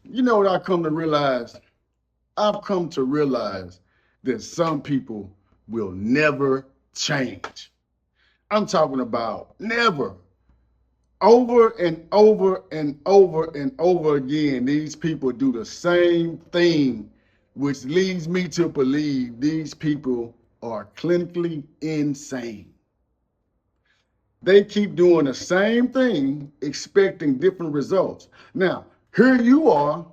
You know what I come to realize? I've come to realize that some people will never change. I'm talking about never. Over and over and over and over again, these people do the same thing, which leads me to believe these people are clinically insane. They keep doing the same thing, expecting different results. Now, here you are,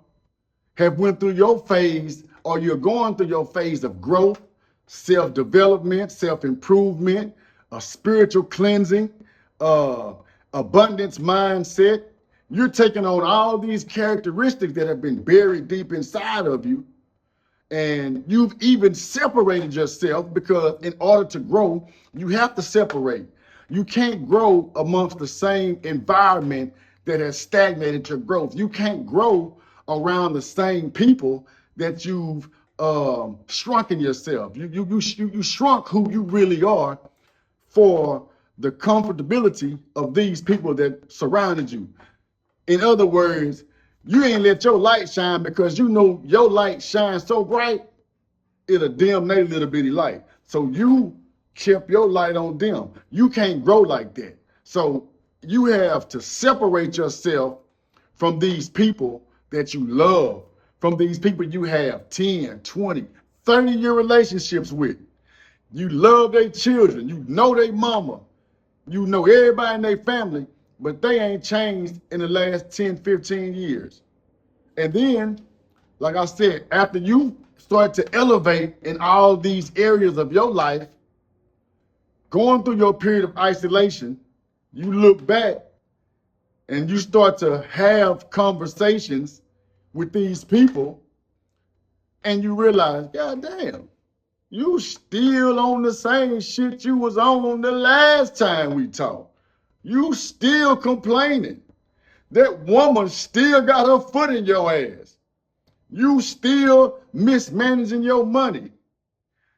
have went through your phase, or you're going through your phase of growth, self-development, self-improvement, a spiritual cleansing, uh, abundance mindset. You're taking on all these characteristics that have been buried deep inside of you, and you've even separated yourself, because in order to grow, you have to separate. You can't grow amongst the same environment that has stagnated your growth. You can't grow around the same people that you've shrunken yourself. You shrunk who you really are for the comfortability of these people that surrounded you. In other words, you ain't let your light shine because you know your light shines so bright, it'll dim their little bitty light. So you kept your light on dim. You can't grow like that. So you have to separate yourself from these people that you love, from these people you have 10, 20, 30-year relationships with. You love their children. You know their mama. You know everybody in their family, but they ain't changed in the last 10, 15 years. And then, like I said, after you start to elevate in all these areas of your life, going through your period of isolation, you look back and you start to have conversations with these people, and you realize, God damn, you still on the same shit you was on the last time we talked. You still complaining. That woman still got her foot in your ass. You still mismanaging your money.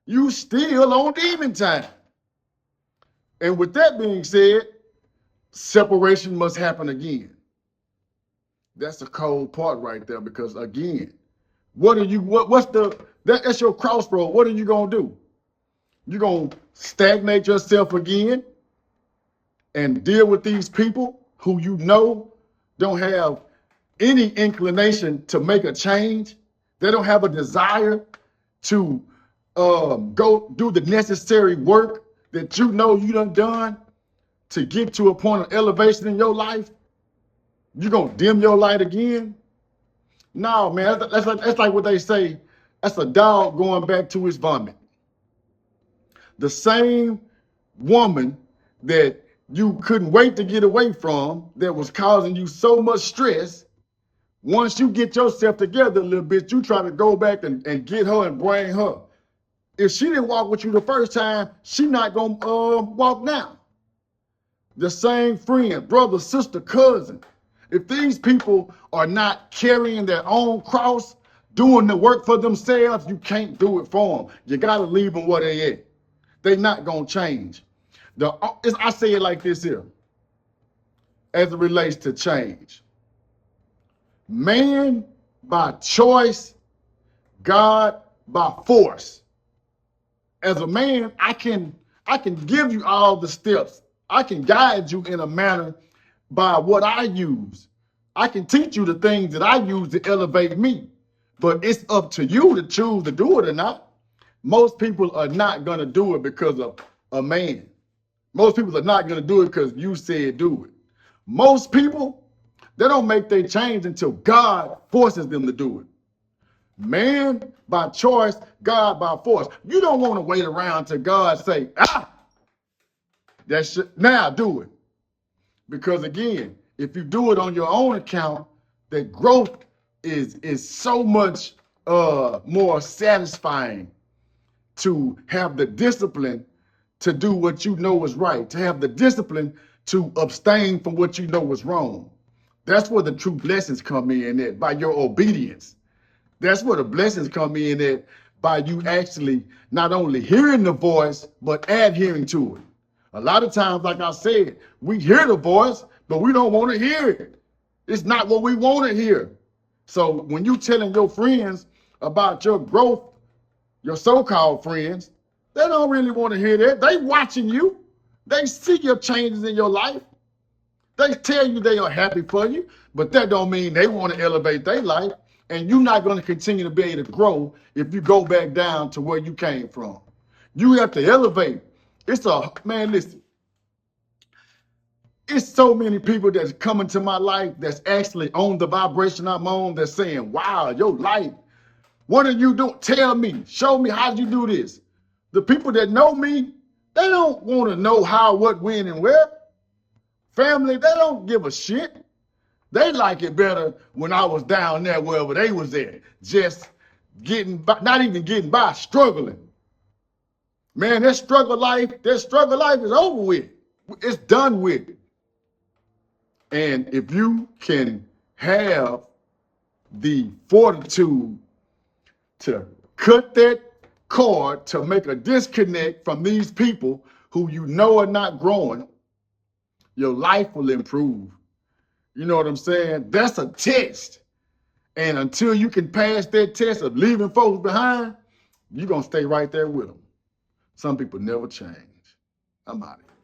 You still on demon time. And with that being said, separation must happen again. That's the cold part right there, because again, that's your crossroad. What are you gonna do? You gonna stagnate yourself again and deal with these people who you know don't have any inclination to make a change? They don't have a desire to go do the necessary work that you know you done to get to a point of elevation in your life. You gonna dim your light again? No, man. That's like what they say. That's a dog going back to his vomit. The same woman that you couldn't wait to get away from, that was causing you so much stress, once you get yourself together a little bit, you try to go back and get her and bring her. If she didn't walk with you the first time, she not gonna walk now. The same friend, brother, sister, cousin. If these people are not carrying their own cross, doing the work for themselves, you can't do it for them. You gotta leave them where they at. They not gonna change. I say it like this here, as it relates to change. Man by choice, God by force. As a man, I can give you all the steps. I can guide you in a manner by what I use. I can teach you the things that I use to elevate me. But it's up to you to choose to do it or not. Most people are not going to do it because of a man. Most people are not going to do it because you said do it. Most people, they don't make their change until God forces them to do it. Man by choice, God by force. You don't want to wait around till God say, now do it. Because again, if you do it on your own account, the growth is so much more satisfying to have the discipline to do what you know is right, to have the discipline to abstain from what you know is wrong. That's where the true blessings come in at, by your obedience. That's where the blessings come in at, by you actually not only hearing the voice, but adhering to it. A lot of times, like I said, we hear the voice, but we don't want to hear it. It's not what we want to hear. So when you telling your friends about your growth, your so-called friends, they don't really want to hear that. They watching you. They see your changes in your life. They tell you they are happy for you, but that don't mean they want to elevate their life. And you're not going to continue to be able to grow if you go back down to where you came from. You have to elevate. Man, listen, it's so many people that's coming to my life that's actually on the vibration I'm on that's saying, wow, your life, what are you doing? Tell me, show me, how did you do this? The people that know me, they don't want to know how, what, when, and where. Family, they don't give a shit. They like it better when I was down there wherever they was at, just getting by, not even getting by, struggling. Man, that struggle life is over with. It's done with. And if you can have the fortitude to cut that cord, to make a disconnect from these people who you know are not growing, your life will improve. You know what I'm saying? That's a test. And until you can pass that test of leaving folks behind, you're going to stay right there with them. Some people never change. I'm out of here.